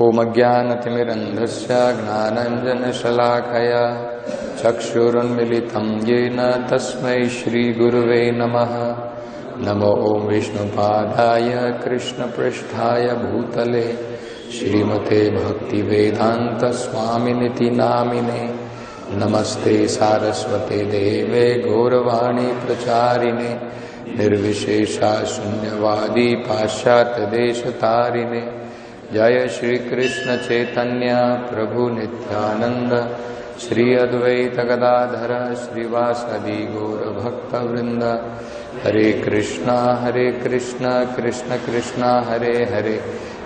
Om Ajnanatimirandhasya Gnananjanashalakaya Chakshurunmilitam Yena Tasmai Shri Gurave Namaha. Namo Om Vishnupadaya Krishna Prishthaya Bhutale Shrimate Bhakti Vedanta Swaminiti Namine. Namaste Saraswate Deve Gauravani Pracharine Nirvishesha Shunyavadi Paschatya Deshatarine. Jaya Shri Krishna Chaitanya Prabhu Nityananda Shri Advaita Gadadhara Srivasadi Gaura Bhakta Vrinda. Hare Krishna Krishna Krishna Hare Hare,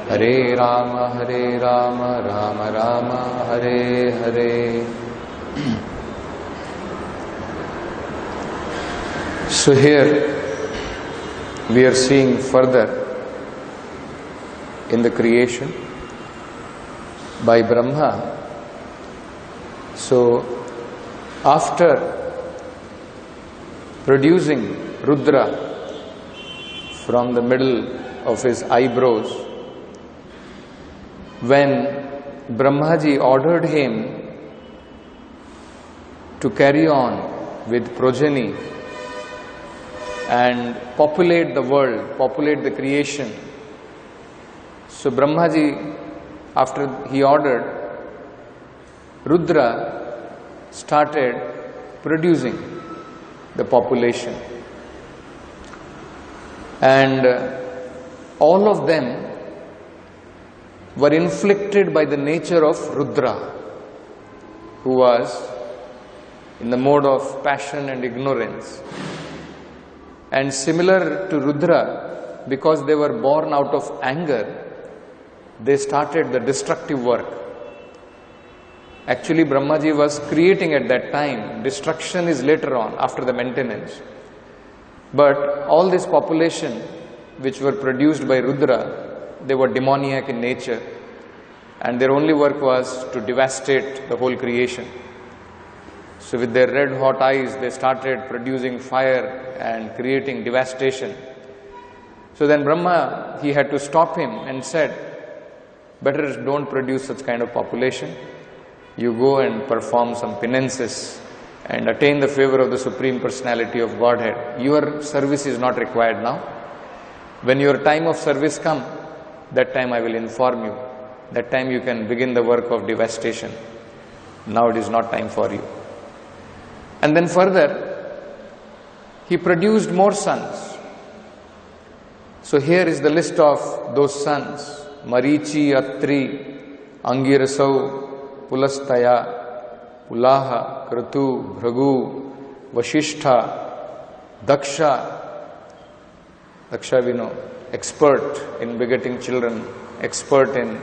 Hare Rama Rama Rama Hare Hare. So here we are seeing further in the creation by Brahma. So after producing Rudra from the middle of his eyebrows, when Brahmaji ordered him to carry on with progeny and populate the world, populate the creation. So Brahmaji, after he ordered, Rudra started producing the population. And all of them were inflicted by the nature of Rudra, who was in the mode of passion and ignorance. And similar to Rudra, because they were born out of anger, they started the destructive work. Actually, Brahmaji was creating at that time. Destruction is later on, after the maintenance. But all this population which were produced by Rudra, they were demoniac in nature, and their only work was to devastate the whole creation. So with their red hot eyes, they started producing fire and creating devastation. So then Brahma, he had to stop him and said, better don't produce such kind of population. You go and perform some penances and attain the favor of the Supreme Personality of Godhead. Your service is not required now. When your time of service comes, that time I will inform you. That time you can begin the work of devastation. Now it is not time for you. And then further, he produced more sons. So here is the list of those sons. Marichi, Atri, Angirasau, Pulastaya, Pulaha, Kratu, Bhragu, Vashishtha, Daksha. Daksha we know, expert in begetting children, expert in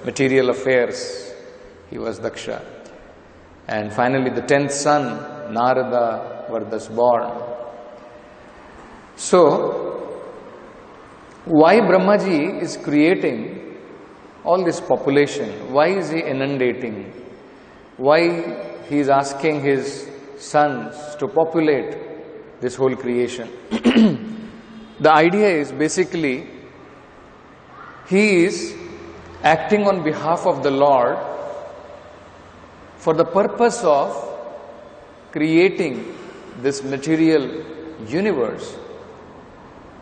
material affairs. He was Daksha. And finally the 10th son, Narada, were thus born. So, why Brahmaji is creating all this population? Why is he inundating? Why he is asking his sons to populate this whole creation? The idea is basically he is acting on behalf of the Lord for the purpose of creating this material universe,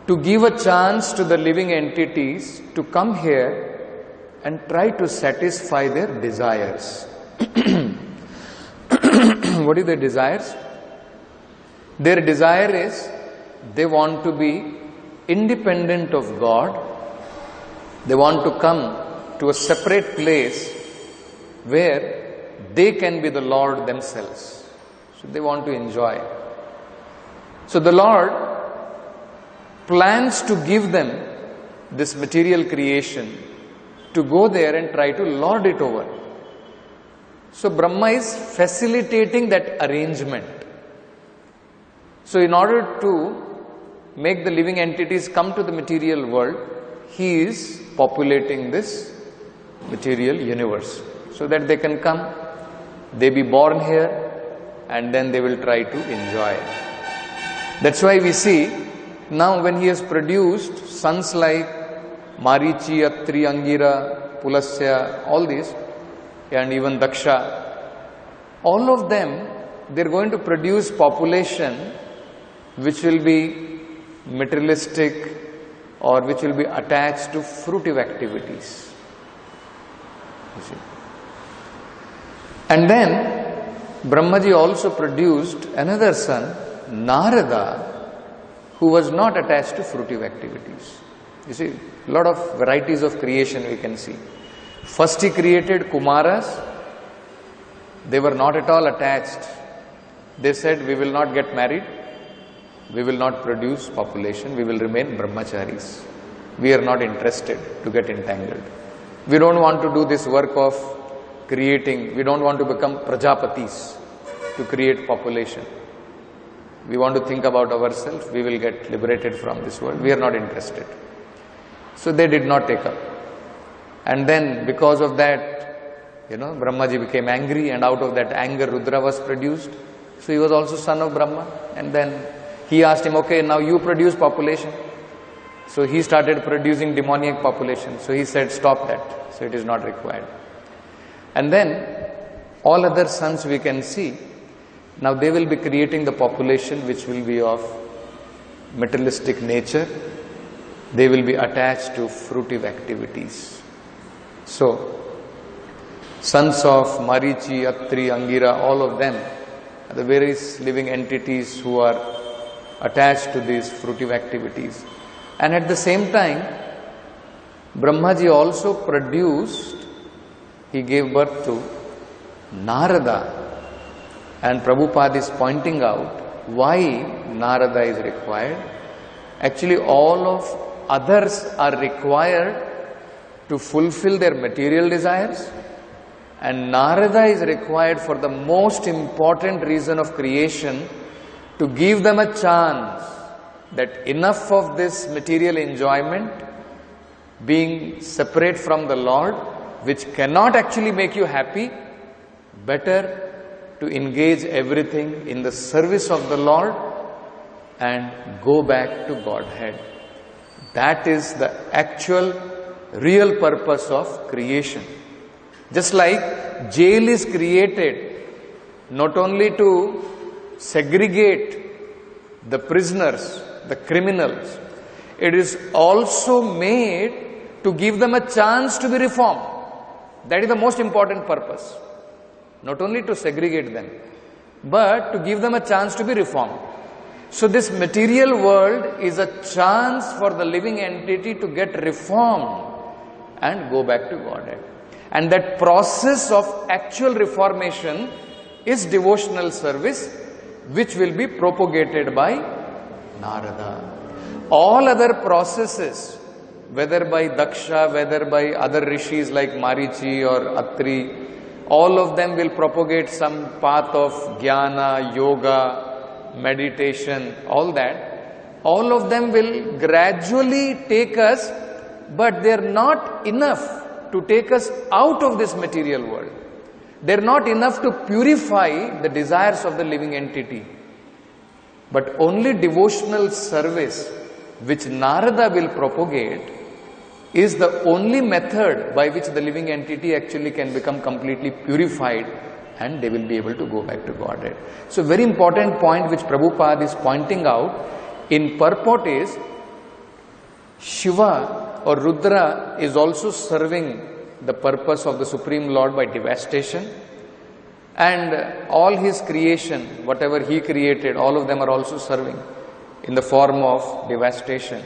to give a chance to the living entities to come here and try to satisfy their desires. What are their desires? Their desire is they want to be independent of God. They want to come to a separate place where they can be the Lord themselves. So they want to enjoy. So the Lord plans to give them this material creation to go there and try to lord it over. So Brahma is facilitating that arrangement. So in order to make the living entities come to the material world, he is populating this material universe so that they can come, they be born here, and then they will try to enjoy. That's why we see now when he has produced sons like Marichi, Atri, Angira, Pulasya, all these, and even Daksha, all of them, they're going to produce population which will be materialistic or which will be attached to fruitive activities. You see. And then Brahmaji also produced another son, Narada, who was not attached to fruitive activities. You see, a lot of varieties of creation we can see. First he created Kumaras. They were not at all attached. They said, we will not get married. We will not produce population. We will remain brahmacharis. We are not interested to get entangled. We don't want to do this work of creating. We don't want to become prajapatis to create population. We want to think about ourselves. We will get liberated from this world. We are not interested. So they did not take up. And then because of that, Brahmaji became angry, and out of that anger Rudra was produced. So he was also son of Brahma. And then he asked him, okay, now you produce population. So he started producing demoniac population. So he said, stop that. So it is not required. And then all other sons we can see, now they will be creating the population which will be of materialistic nature. They will be attached to fruitive activities. So, sons of Marichi, Atri, Angira, all of them are the various living entities who are attached to these fruitive activities. And at the same time, Brahmaji also produced, he gave birth to Narada. And Prabhupada is pointing out why Narada is required. Actually, all of others are required to fulfill their material desires, and Narada is required for the most important reason of creation, to give them a chance that enough of this material enjoyment, being separate from the Lord, which cannot actually make you happy, better to engage everything in the service of the Lord and go back to Godhead. That is the actual, real purpose of creation. Just like jail is created not only to segregate the prisoners, the criminals, it is also made to give them a chance to be reformed. That is the most important purpose. Not only to segregate them, but to give them a chance to be reformed. So this material world is a chance for the living entity to get reformed and go back to Godhead. And that process of actual reformation is devotional service, which will be propagated by Narada. All other processes, whether by Daksha, whether by other rishis like Marichi or Atri, all of them will propagate some path of jnana, yoga, meditation, all that. All of them will gradually take us, but they are not enough to take us out of this material world. They are not enough to purify the desires of the living entity. But only devotional service, which Narada will propagate, is the only method by which the living entity actually can become completely purified, and they will be able to go back to Godhead. So very important point which Prabhupada is pointing out in purport is, Shiva or Rudra is also serving the purpose of the Supreme Lord by devastation, and all his creation, whatever he created, all of them are also serving in the form of devastation.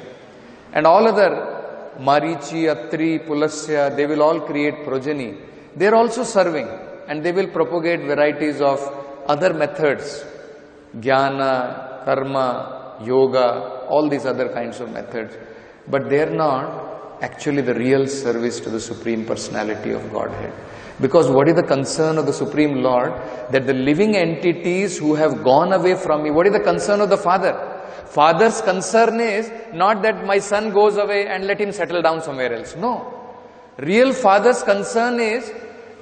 And all other Marichi, Atri, Pulasya, they will all create progeny. They are also serving, and they will propagate varieties of other methods, jnana, karma, yoga, all these other kinds of methods. But they are not actually the real service to the Supreme Personality of Godhead. Because what is the concern of the Supreme Lord? That the living entities who have gone away from me, what is the concern of the Father? Father's concern is not that my son goes away and let him settle down somewhere else. No. Real father's concern is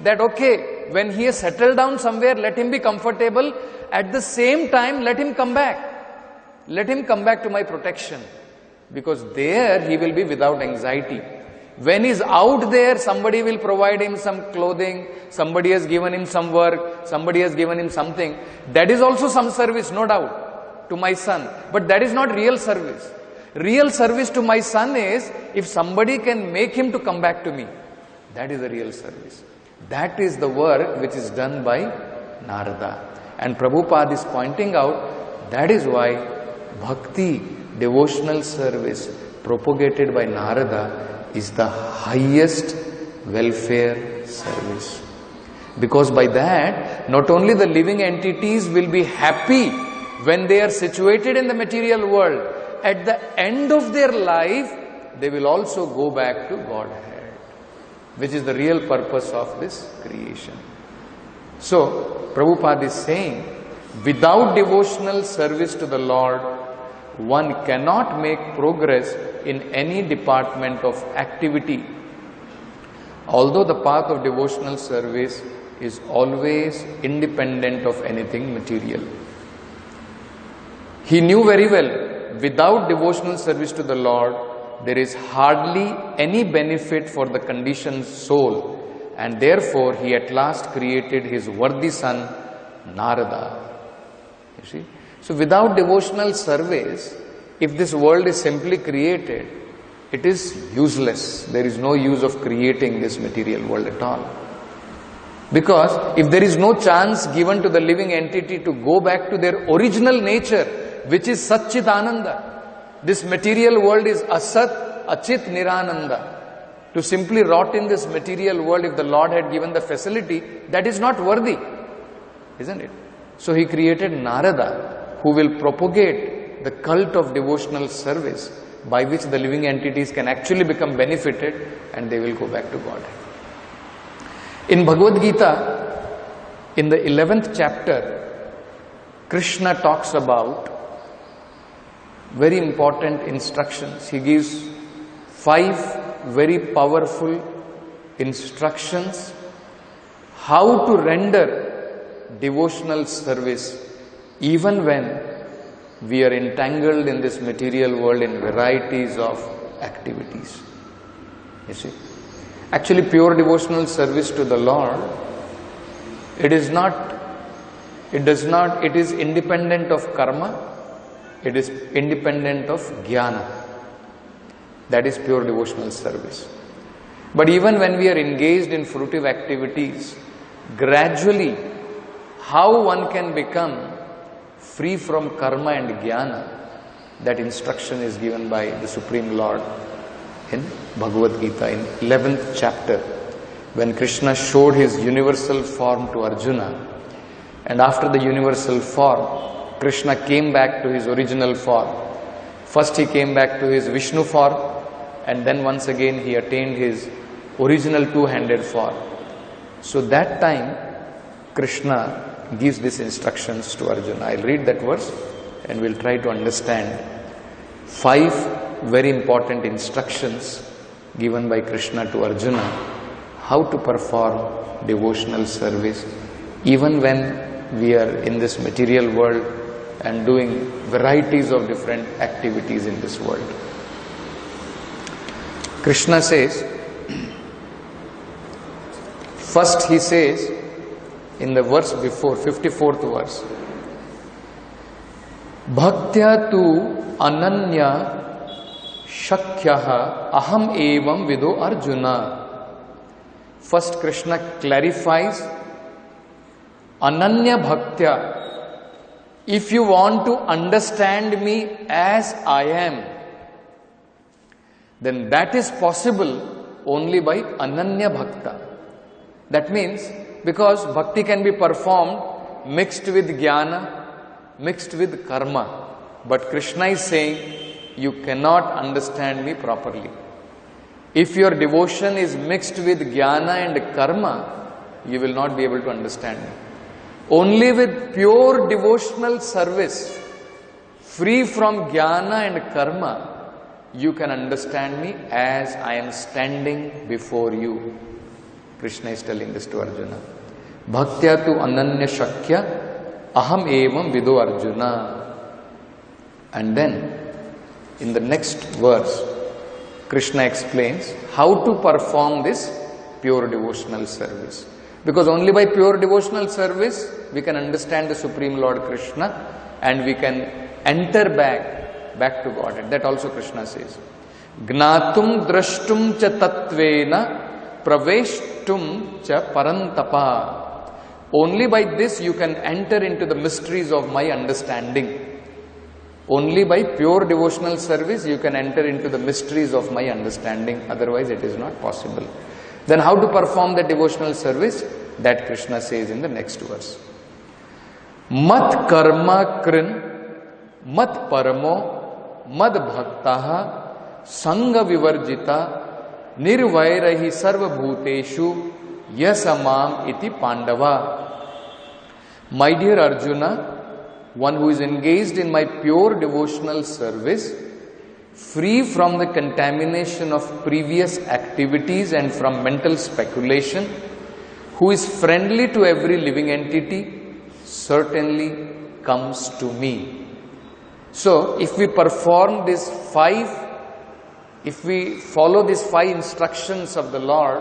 that, okay, when he has settled down somewhere, let him be comfortable. At the same time, let him come back. Let him come back to my protection. Because there he will be without anxiety. When he's out there, somebody will provide him some clothing, somebody has given him some work, somebody has given him something. That is also some service, no doubt, to my son. But that is not real service. Real service to my son is if somebody can make him to come back to me. That is the real service. That is the work which is done by Narada. And Prabhupada is pointing out, that is why bhakti, devotional service propagated by Narada is the highest welfare service. Because by that, not only the living entities will be happy when they are situated in the material world, at the end of their life, they will also go back to Godhead, which is the real purpose of this creation. So, Prabhupada is saying, without devotional service to the Lord, one cannot make progress in any department of activity. Although the path of devotional service is always independent of anything material. He knew very well, without devotional service to the Lord, there is hardly any benefit for the conditioned soul, and therefore he at last created his worthy son, Narada. You see? So without devotional service, if this world is simply created, it is useless. There is no use of creating this material world at all. Because if there is no chance given to the living entity to go back to their original nature, which is Satchit Ananda, this material world is Asat, Achit, Nirananda. To simply rot in this material world, if the Lord had given the facility, that is not worthy, isn't it? So he created Narada, who will propagate the cult of devotional service, by which the living entities can actually become benefited and they will go back to God. In Bhagavad Gita, in the 11th chapter, Krishna talks about very important instructions. He gives 5 very powerful instructions how to render devotional service even when we are entangled in this material world in varieties of activities. You see, actually pure devotional service to the Lord, it is independent of karma, it is independent of jnana. That is pure devotional service. But even when we are engaged in fruitive activities, gradually how one can become free from karma and jnana, that instruction is given by the Supreme Lord in Bhagavad Gita in 11th chapter, when Krishna showed his universal form to Arjuna, and after the universal form, Krishna came back to his original form. First he came back to his Vishnu form, and then once again he attained his original two-handed form. So that time Krishna gives these instructions to Arjuna. I'll read that verse and we'll try to understand 5 very important instructions given by Krishna to Arjuna, how to perform devotional service even when we are in this material world and doing varieties of different activities in this world. Krishna says, first he says in the verse before, 54th verse, Bhaktya tu ananya shakyaha aham evam vido Arjuna. First Krishna clarifies Ananya Bhaktya. If you want to understand me as I am, then that is possible only by Ananya Bhakta. That means, because bhakti can be performed mixed with jnana, mixed with karma. But Krishna is saying, you cannot understand me properly. If your devotion is mixed with jnana and karma, you will not be able to understand me. Only with pure devotional service, free from jnana and karma, you can understand me as I am standing before you. Krishna is telling this to Arjuna. Bhaktya tu ananya shakya aham evam vido Arjuna. And then, in the next verse, Krishna explains how to perform this pure devotional service. Because only by pure devotional service we can understand the Supreme Lord Krishna and we can enter back to Godhead. That also Krishna says. Gnatum drashtum cha tatvena praveshtum cha parantapa. Only by this you can enter into the mysteries of my understanding. Only by pure devotional service you can enter into the mysteries of my understanding. Otherwise it is not possible. Then how to perform the devotional service? That Krishna says in the next verse. Mat karma krin, mat paramo, mad bhaktaha, sanga vivarjita, nirvairahi sarva bhuteshu, yasamam iti pandava. My dear Arjuna, one who is engaged in my pure devotional service, free from the contamination of previous activities and from mental speculation, who is friendly to every living entity, certainly comes to me. So, if we perform if we follow these 5 instructions of the Lord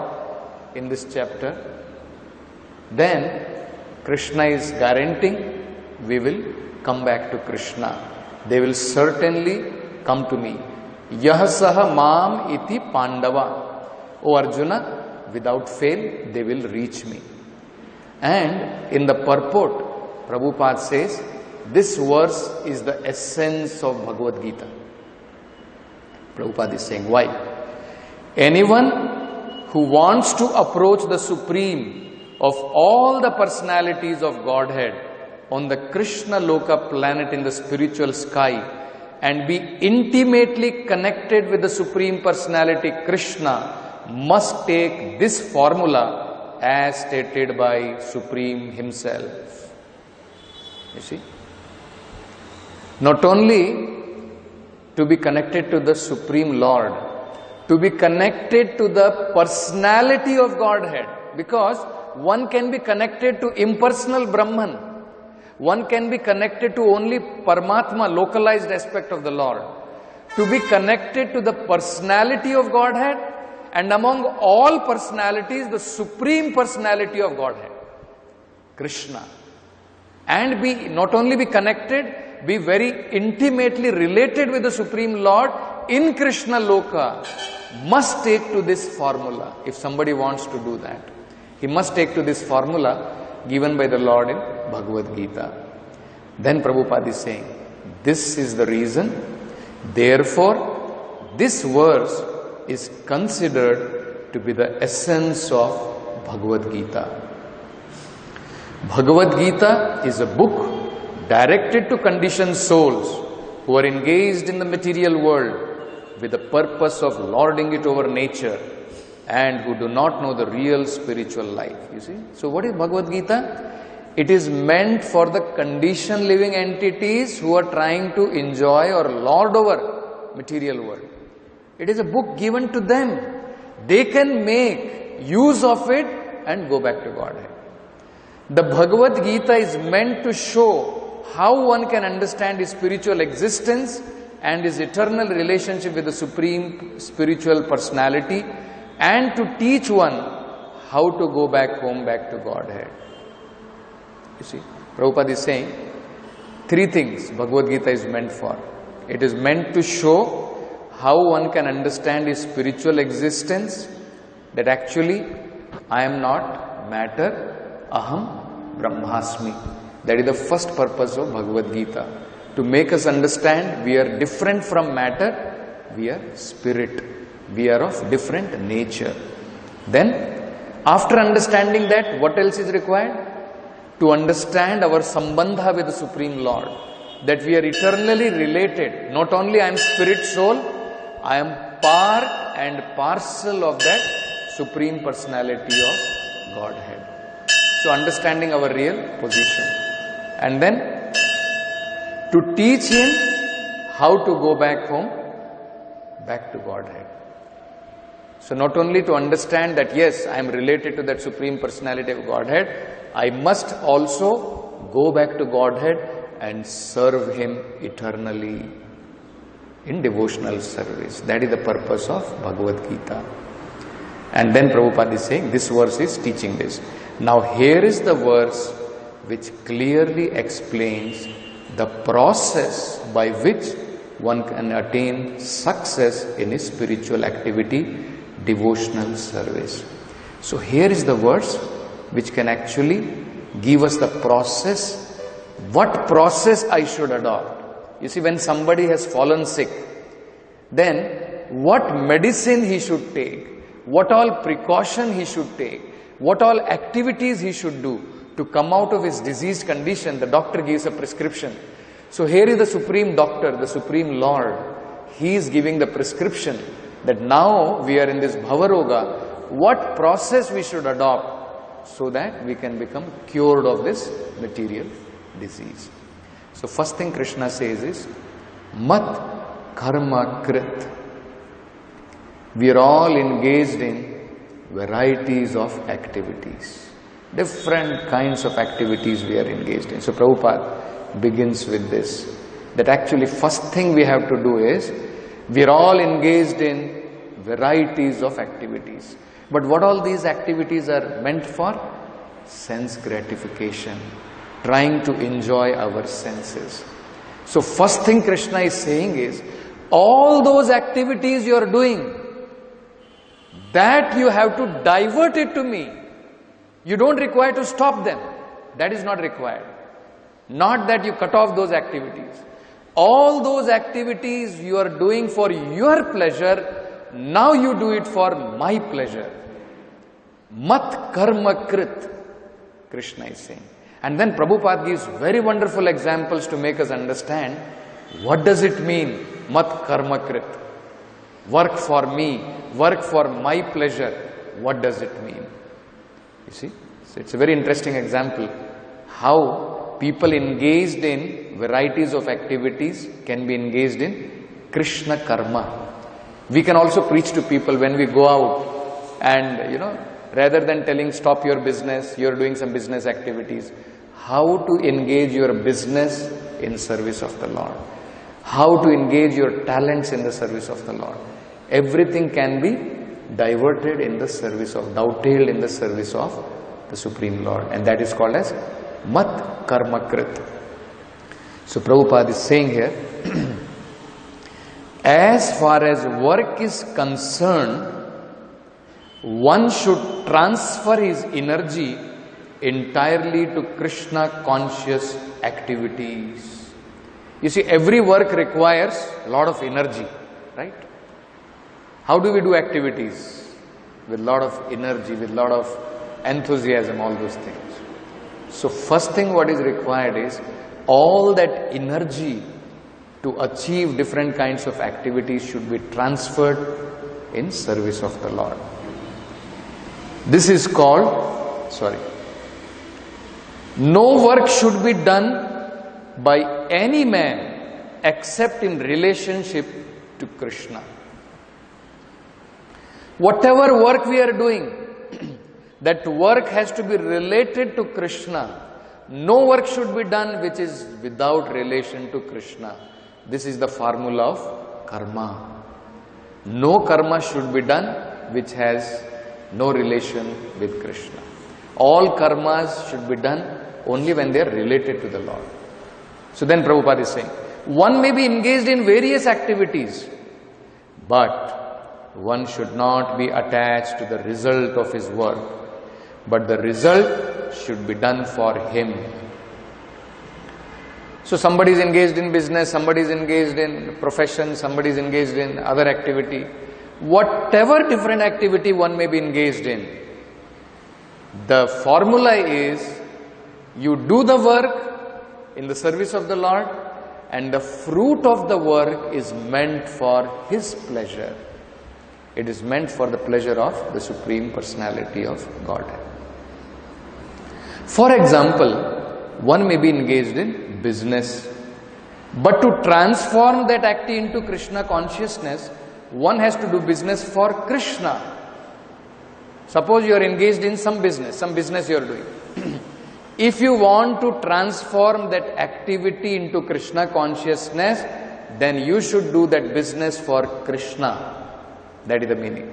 in this chapter, then Krishna is guaranteeing we will come back to Krishna. They will certainly come to me. Yahasaha mam iti pandava. O Arjuna, without fail they will reach me. And in the purport, Prabhupada says, this verse is the essence of Bhagavad Gita. Prabhupada is saying, why? Anyone who wants to approach the Supreme of all the personalities of Godhead on the Krishna Loka planet in the spiritual sky and be intimately connected with the Supreme Personality Krishna must take this formula as stated by Supreme Himself. You see? Not only to be connected to the Supreme Lord, to be connected to the personality of Godhead, because one can be connected to impersonal Brahman, one can be connected to only Paramatma, localized aspect of the Lord. To be connected to the personality of Godhead, and among all personalities, the Supreme Personality of Godhead, Krishna. And not only be connected, be very intimately related with the Supreme Lord in Krishna Loka, must take to this formula. If somebody wants to do that, he must take to this formula given by the Lord in Bhagavad Gita. Then Prabhupada is saying, this is the reason, therefore, this verse is considered to be the essence of Bhagavad Gita. Bhagavad Gita is a book directed to conditioned souls who are engaged in the material world with the purpose of lording it over nature and who do not know the real spiritual life. You see? So what is Bhagavad Gita? It is meant for the conditioned living entities who are trying to enjoy or lord over material world. It is a book given to them. They can make use of it and go back to Godhead. The Bhagavad Gita is meant to show how one can understand his spiritual existence and his eternal relationship with the Supreme Spiritual Personality, and to teach one how to go back home, back to Godhead. You see, Prabhupada is saying 3 things Bhagavad Gita is meant for. It is meant to show how one can understand his spiritual existence, that actually I am not matter, aham brahmasmi. That is the first purpose of Bhagavad Gita. To make us understand we are different from matter, we are spirit. We are of different nature. Then, after understanding that, what else is required? To understand our sambandha with the Supreme Lord. That we are eternally related. Not only I am spirit soul, I am part and parcel of that Supreme Personality of Godhead. So, understanding our real position. And then, to teach him how to go back home, back to Godhead. So not only to understand that yes, I am related to that Supreme Personality of Godhead, I must also go back to Godhead and serve Him eternally. in devotional service. That is the purpose of Bhagavad Gita. And then Prabhupada is saying this verse is teaching this. Now here is the verse which clearly explains the process by which one can attain success in his spiritual activity, devotional service. So here is the verse which can actually give us the process, what process I should adopt. You see, when somebody has fallen sick, then what medicine he should take, what all precaution he should take, what all activities he should do to come out of his diseased condition. The doctor gives a prescription. So here is the Supreme Doctor, the Supreme Lord. He is giving the prescription that now we are in this Bhavaroga, what process we should adopt so that we can become cured of this material disease. So first thing Krishna says is, Mat Karma Krit. We are all engaged in varieties of activities. Different kinds of activities we are engaged in. So Prabhupada begins with this, that actually first thing we have to do is, we are all engaged in varieties of activities. But what all these activities are meant for? Sense gratification, trying to enjoy our senses. So first thing Krishna is saying is, all those activities you are doing, that you have to divert it to me. You don't require to stop them. That is not required. Not that you cut off those activities. All those activities you are doing for your pleasure, now you do it for my pleasure. Mat karma krit, Krishna is saying. And then Prabhupada gives very wonderful examples to make us understand what does it mean, mat karma krit. Work for me, work for my pleasure. What does it mean? You see, so it's a very interesting example how people engaged in varieties of activities can be engaged in Krishna karma. We can also preach to people when we go out and, rather than telling stop your business, you are doing some business activities. How to engage your business in service of the Lord. How to engage your talents in the service of the Lord. Everything can be diverted in the service of, dovetailed in the service of the Supreme Lord. And that is called as Mat Karma Krit. So Prabhupada is saying here, as far as work is concerned, one should transfer his energy entirely to Krishna conscious activities. You see, every work requires a lot of energy, right? How do we do activities? With a lot of energy, with a lot of enthusiasm, all those things. So first thing what is required is all that energy to achieve different kinds of activities should be transferred in service of the Lord. This is called, no work should be done by any man except in relationship to Krishna. Whatever work we are doing, that work has to be related to Krishna. No work should be done which is without relation to Krishna. This is the formula of karma. No karma should be done which has no relation with Krishna. All karmas should be done only when they are related to the Lord. So then Prabhupada is saying, one may be engaged in various activities, but one should not be attached to the result of his work, but the result should be done for him. So somebody is engaged in business, somebody is engaged in profession, somebody is engaged in other activity. Whatever different activity one may be engaged in, the formula is you do the work in the service of the Lord, and the fruit of the work is meant for His pleasure. It is meant for the pleasure of the Supreme Personality of Godhead. For example, one may be engaged in business, but to transform that activity into Krishna consciousness, one has to do business for Krishna. Suppose you are engaged in some business you are doing. If you want to transform that activity into Krishna consciousness, then you should do that business for Krishna. That is the meaning.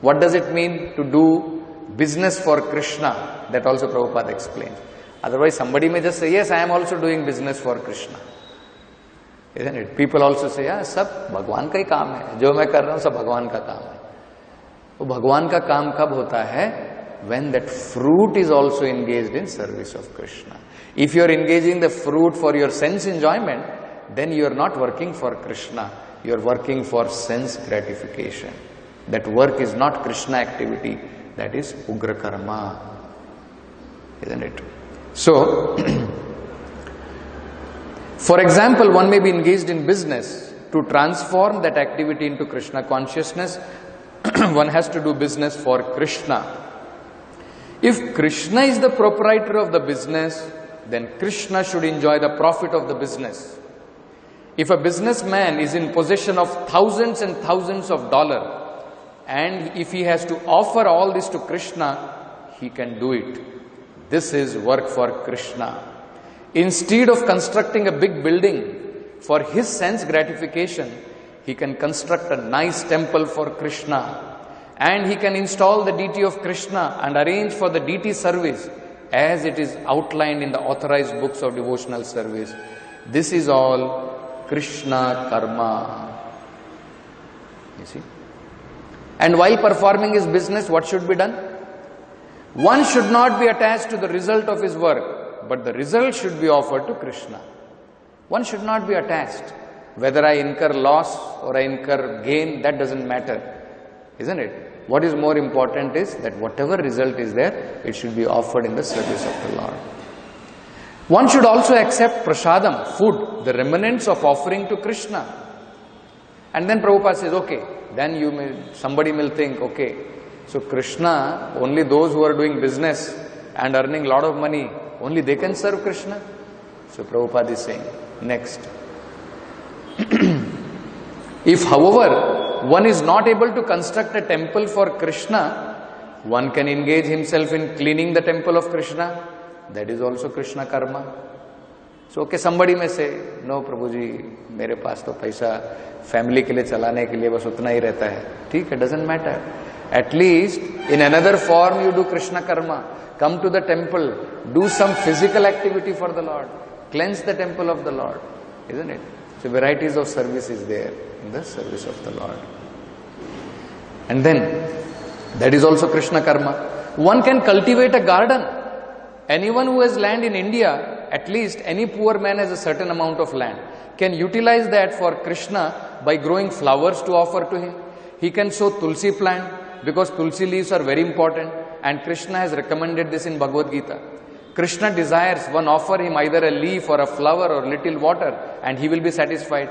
What does it mean to do business for Krishna? That also Prabhupada explains. Otherwise, somebody may just say, yes, I am also doing business for Krishna. Isn't it? People also say, yeah, सब भगवान का ही काम है. जो मैं कर रहा हूँ सब भगवान का काम है. वो भगवान का काम कब होता है? When that fruit is also engaged in service of Krishna. If you are engaging the fruit for your sense enjoyment, then you are not working for Krishna. You are working for sense gratification. That work is not Krishna activity. That is Ugra Karma. Isn't it? So, for example, one may be engaged in business. To transform that activity into Krishna consciousness, one has to do business for Krishna. If Krishna is the proprietor of the business, then Krishna should enjoy the profit of the business. If a businessman is in possession of thousands and thousands of dollars, and if he has to offer all this to Krishna, he can do it. This is work for Krishna. Instead of constructing a big building for his sense gratification, he can construct a nice temple for Krishna. And he can install the deity of Krishna and arrange for the deity service as it is outlined in the authorized books of devotional service. This is all Krishna karma. You see? And while performing his business, what should be done? One should not be attached to the result of his work, but the result should be offered to Krishna. One should not be attached. Whether I incur loss or I incur gain, that doesn't matter. Isn't it? What is more important is that whatever result is there, it should be offered in the service of the Lord. One should also accept prasadam, food, the remnants of offering to Krishna. And then Prabhupada says, okay, then somebody will think, okay, so Krishna, only those who are doing business and earning a lot of money, only they can serve Krishna. So Prabhupada is saying, next. If, however, one is not able to construct a temple for Krishna, one can engage himself in cleaning the temple of Krishna. That is also Krishna karma. So, okay, somebody may say, no, Prabhuji, मेरे पास तो पैसा family के लिए चलाने के लिए बस उतना ही रहता है. ठीक है, doesn't matter. At least in another form you do Krishna karma. Come to the temple, do some physical activity for the Lord, cleanse the temple of the Lord, isn't it? So varieties of service is there in the service of the Lord. And then, that is also Krishna karma. One can cultivate a garden. Anyone who has land in India, at least any poor man has a certain amount of land, can utilize that for Krishna by growing flowers to offer to him. He can sow tulsi plant because tulsi leaves are very important, and Krishna has recommended this in Bhagavad Gita. Krishna desires one offer him either a leaf or a flower or little water, and he will be satisfied.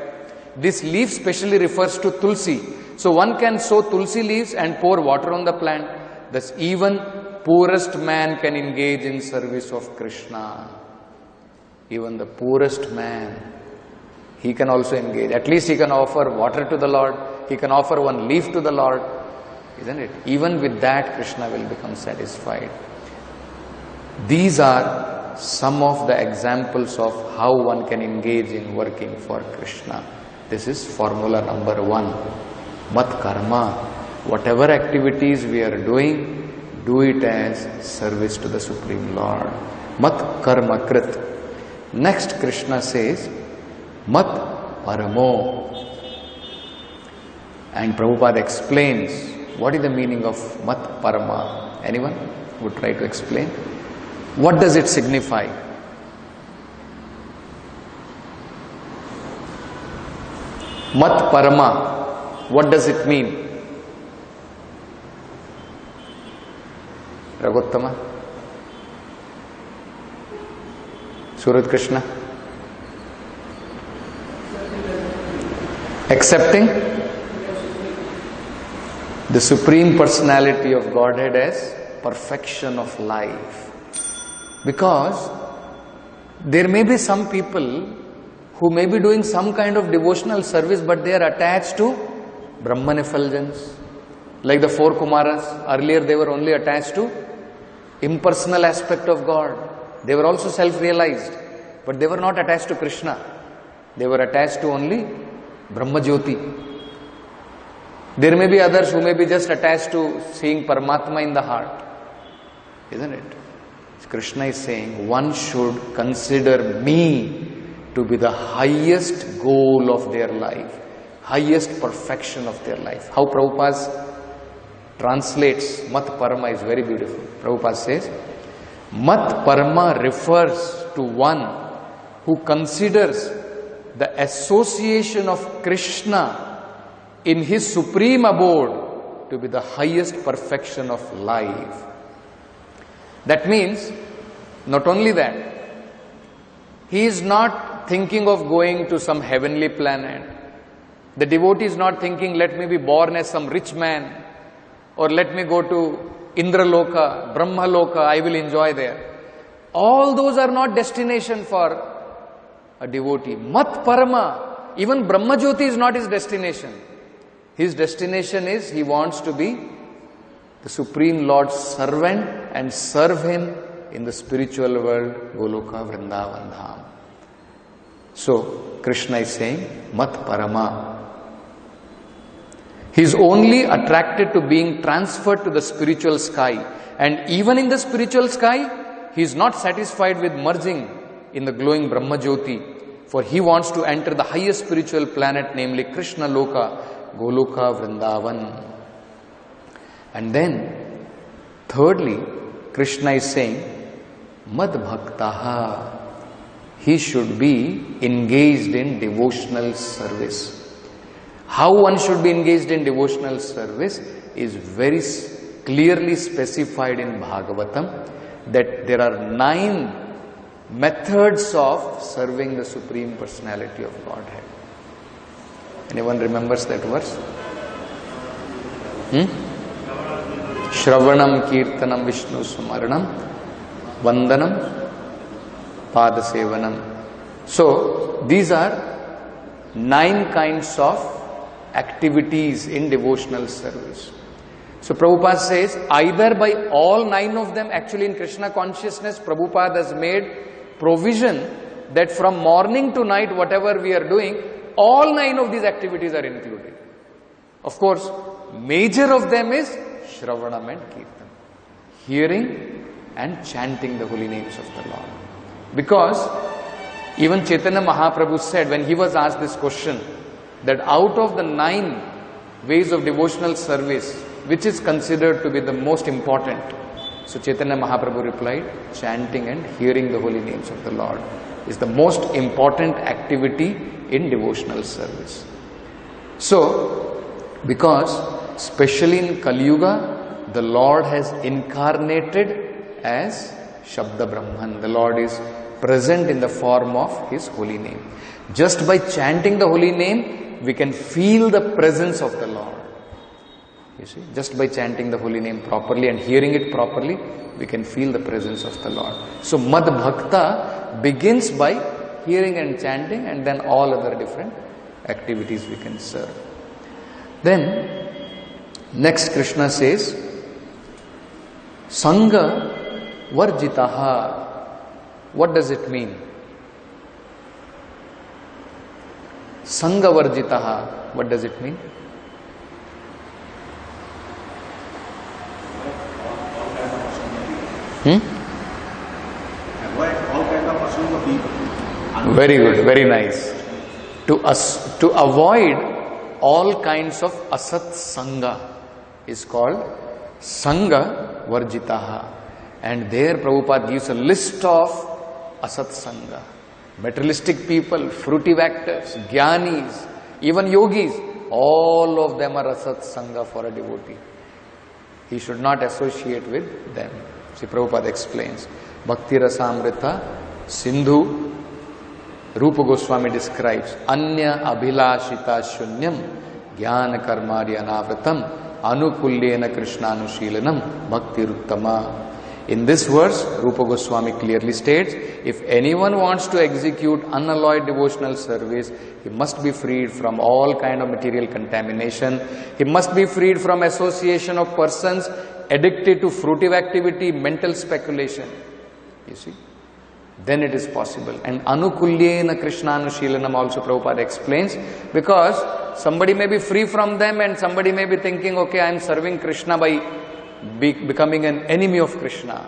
This leaf specially refers to tulsi. So one can sow tulsi leaves and pour water on the plant. Thus even poorest man can engage in service of Krishna. Even the poorest man, he can also engage. At least he can offer water to the Lord. He can offer one leaf to the Lord. Isn't it? Even with that, Krishna will become satisfied. These are some of the examples of how one can engage in working for Krishna. This is formula number 1. Mat karma. Whatever activities we are doing, do it as service to the Supreme Lord. Mat karma krit. Next, Krishna says, Mat paramo. And Prabhupada explains what is the meaning of Mat parama. Anyone would try to explain? What does it signify? Mat parama. What does it mean? Raghuttama? Surat Krishna? Accepting the Supreme Personality of Godhead as perfection of life. Because there may be some people who may be doing some kind of devotional service, but they are attached to Brahman effulgence. Like the 4 Kumaras, earlier they were only attached to impersonal aspect of God. They were also self-realized, but they were not attached to Krishna. They were attached to only Brahma Jyoti. There may be others who may be just attached to seeing Paramatma in the heart. Isn't it? Krishna is saying, one should consider me to be the highest goal of their life, highest perfection of their life. How Prabhupada translates Mat Parama is very beautiful. Prabhupada says, Mat Parama refers to one who considers the association of Krishna in his supreme abode to be the highest perfection of life. That means, not only that, he is not thinking of going to some heavenly planet. The devotee is not thinking, let me be born as some rich man, or let me go to Indra Loka, Brahma Loka, I will enjoy there. All those are not destination for a devotee. Mat Parama, even Brahma Jyoti is not his destination. His destination is, he wants to be the Supreme Lord's servant and serve Him in the spiritual world, Goloka, Vrindavan Dham. So, Krishna is saying, Mat Parama. He is only attracted to being transferred to the spiritual sky. And even in the spiritual sky, he is not satisfied with merging in the glowing Brahma Jyoti. For he wants to enter the highest spiritual planet, namely Krishna Loka, Goloka, Vrindavan. And then, thirdly, Krishna is saying, Mad Bhaktaha. He should be engaged in devotional service. How one should be engaged in devotional service is very clearly specified in Bhagavatam, that there are 9 methods of serving the Supreme Personality of Godhead. Anyone remembers that verse? Shravanam, Kirtanam, Vishnu Smaranam, Vandanam, Padasevanam. So, these are 9 kinds of activities in devotional service. So, Prabhupada says, either by all 9 of them, actually in Krishna consciousness, Prabhupada has made provision that from morning to night, whatever we are doing, all 9 of these activities are included. Of course, major of them is Shravanam and Kirtan, hearing and chanting the holy names of the Lord. Because even Chaitanya Mahaprabhu said, when he was asked this question, that out of the 9 ways of devotional service, which is considered to be the most important? So Chaitanya Mahaprabhu replied, chanting and hearing the holy names of the Lord is the most important activity in devotional service. So, because especially in Kali Yuga, the Lord has incarnated as Shabda Brahman. The Lord is present in the form of His holy name. Just by chanting the holy name, we can feel the presence of the Lord. You see, just by chanting the holy name properly and hearing it properly, we can feel the presence of the Lord. So, Mad Bhakta begins by hearing and chanting, and then all other different activities we can serve. Then, next Krishna says, Sangha Varjitaha. What does it mean? Sangha Varjitaha. What does it mean? Very good, very nice. To avoid all kinds of asat sangha is called Sangha Varjitaha. And there Prabhupada gives a list of asat sangha. Materialistic people, fruitive actors, jnanis, even yogis, all of them are asat sangha for a devotee. He should not associate with them. See, Prabhupada explains. Bhakti Rasamrita Sindhu Rupa Goswami describes Anya Abhilashita Shunyam Jnana Karmari Anavratam Anukulyena Krishnanushilanam Bhakti Ruttama. In this verse, Rupa Goswami clearly states, if anyone wants to execute unalloyed devotional service, he must be freed from all kind of material contamination. He must be freed from association of persons addicted to fruitive activity, mental speculation. You see, then it is possible. And Anukulyena Krishnanushilanam also Prabhupada explains, because somebody may be free from them and somebody may be thinking, okay, I am serving Krishna by becoming an enemy of Krishna,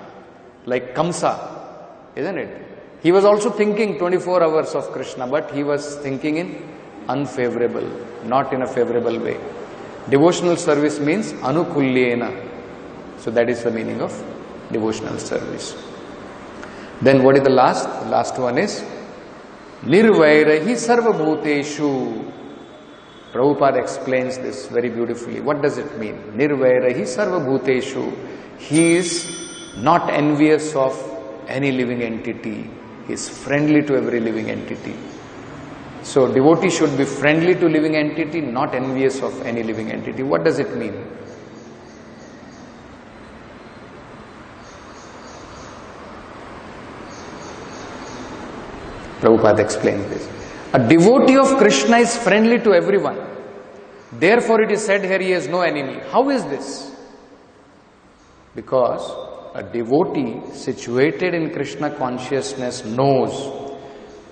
like Kamsa, isn't it? He was also thinking 24 hours of Krishna, but he was thinking in unfavorable, not in a favorable way. Devotional service means Anukulyena. So that is the meaning of devotional service. Then what is the last? The last one is Nirvairahi Sarvabhuteshu. Prabhupada explains this very beautifully. What does it mean? Nirvairahi Sarvabhuteshu. He is not envious of any living entity. He is friendly to every living entity. So devotee should be friendly to living entity, not envious of any living entity. What does it mean? Prabhupada explained this. A devotee of Krishna is friendly to everyone. Therefore it is said here he has no enemy. How is this? Because a devotee situated in Krishna consciousness knows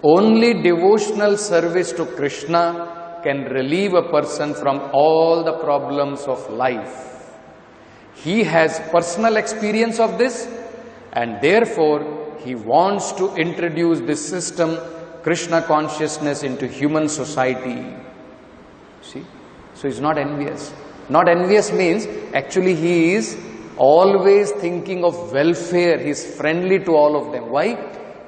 only devotional service to Krishna can relieve a person from all the problems of life. He has personal experience of this, and therefore he wants to introduce this system, Krishna consciousness, into human society. See? So he's not envious. Not envious means actually he is always thinking of welfare. He is friendly to all of them. Why?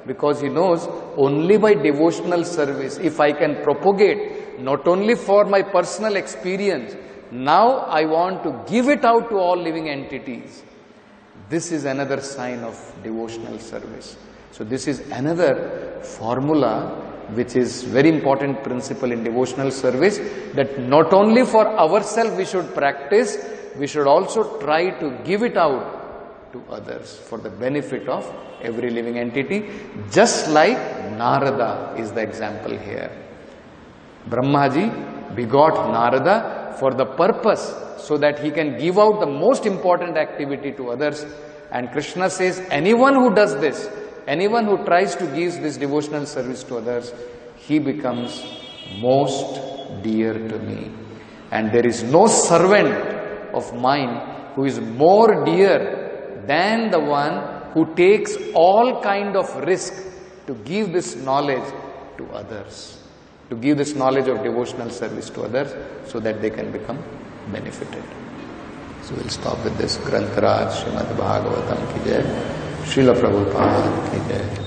Because he knows only by devotional service, if I can propagate not only for my personal experience, now I want to give it out to all living entities. This is another sign of devotional service. So this is another formula which is very important principle in devotional service, that not only for ourselves we should practice, we should also try to give it out to others for the benefit of every living entity, just like Narada is the example here. Brahmaji begot Narada for the purpose so that he can give out the most important activity to others. And Krishna says, anyone who does this, anyone who tries to give this devotional service to others, he becomes most dear to me. And there is no servant of mine who is more dear than the one who takes all kind of risk to give this knowledge to others, to give this knowledge of devotional service to others so that they can become benefited. So we'll stop with this. Granth Raj, Srimad Bhagavatam ki jai, Srila Prabhupada ki jai.